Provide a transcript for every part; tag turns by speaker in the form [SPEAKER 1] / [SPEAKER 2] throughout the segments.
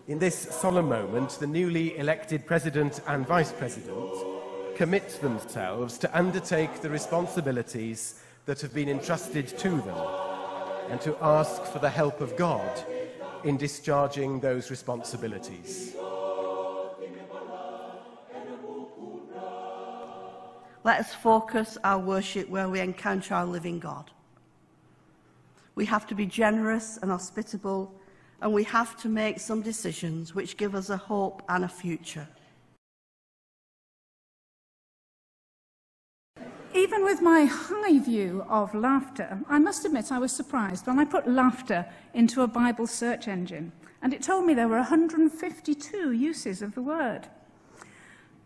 [SPEAKER 1] In this solemn moment, the newly elected President and Vice President commit themselves to undertake the responsibilities that have been entrusted to them and to ask for the help of God in discharging those responsibilities.
[SPEAKER 2] Let us focus our worship where we encounter our living God. We have to be generous and hospitable, and we have to make some decisions which give us a hope and a future.
[SPEAKER 3] Even with my high view of laughter, I must admit I was surprised when I put laughter into a Bible search engine, and it told me there were 152 uses of the word.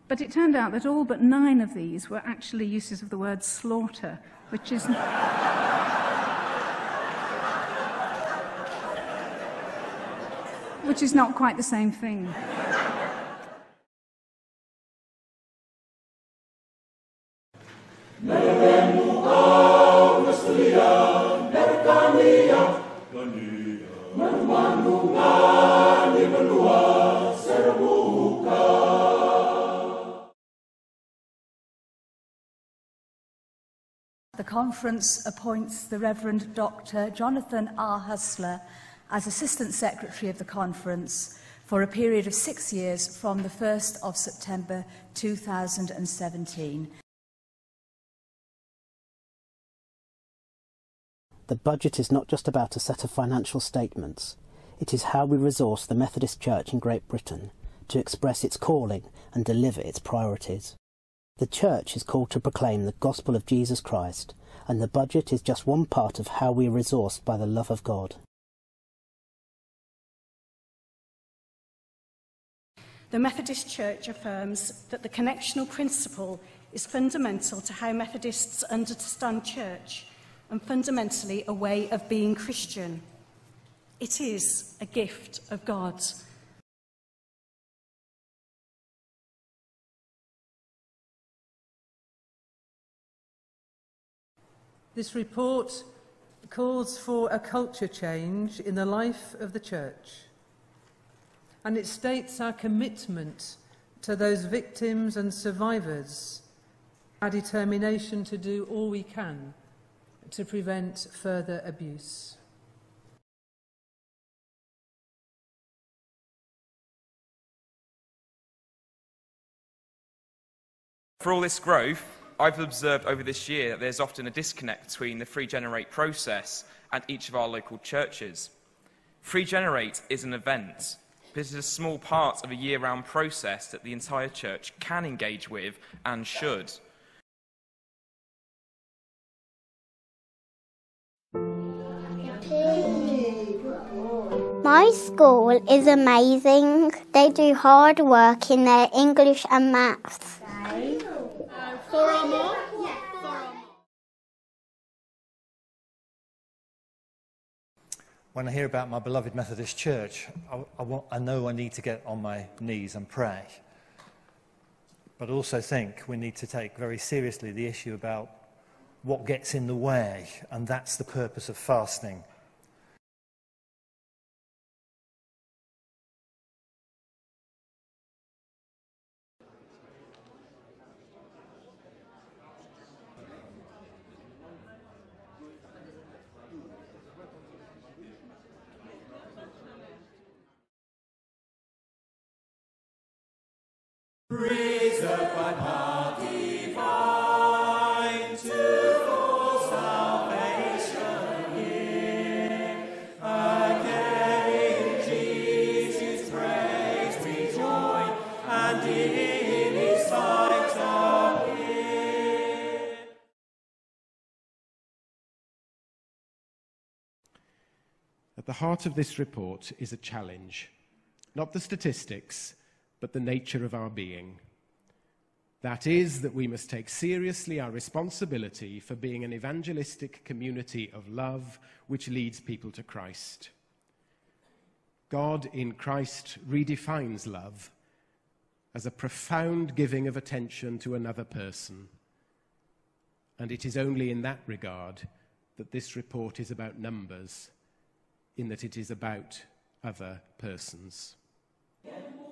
[SPEAKER 3] But it turned out that all but 9 of these were actually uses of the word slaughter, which is... which is not quite the same thing.
[SPEAKER 4] The conference appoints the Reverend Dr. Jonathan R. Hustler as Assistant Secretary of the conference for a period of 6 years from the 1st of September 2017.
[SPEAKER 5] The budget is not just about a set of financial statements. It is how we resource the Methodist Church in Great Britain to express its calling and deliver its priorities. The Church is called to proclaim the gospel of Jesus Christ, and the budget is just one part of how we are resourced by the love of God.
[SPEAKER 6] The Methodist Church affirms that the connectional principle is fundamental to how Methodists understand church and fundamentally a way of being Christian. It is a gift of God.
[SPEAKER 7] This report calls for a culture change in the life of the Church, and it states our commitment to those victims and survivors, our determination to do all we can to prevent further abuse.
[SPEAKER 8] For all this growth, I've observed over this year that there's often a disconnect between the Free Generate process and each of our local churches. Free Generate is an event, but it is a small part of a year-round process that the entire church can engage with and should.
[SPEAKER 9] My school is amazing. They do hard work in their English and maths.
[SPEAKER 10] When I hear about my beloved Methodist Church, I know I need to get on my knees and pray. But I also think we need to take very seriously the issue about what gets in the way, and that's the purpose of fasting.
[SPEAKER 11] Preserved by power divine to full salvation here. Again in Jesus' praise we join, and in His sight appear.
[SPEAKER 1] At the heart of this report is a challenge, not the statistics, but the nature of our being. That is, that we must take seriously our responsibility for being an evangelistic community of love which leads people to Christ. God in Christ redefines love as a profound giving of attention to another person. And it is only in that regard that this report is about numbers, in that it is about other persons.
[SPEAKER 11] Get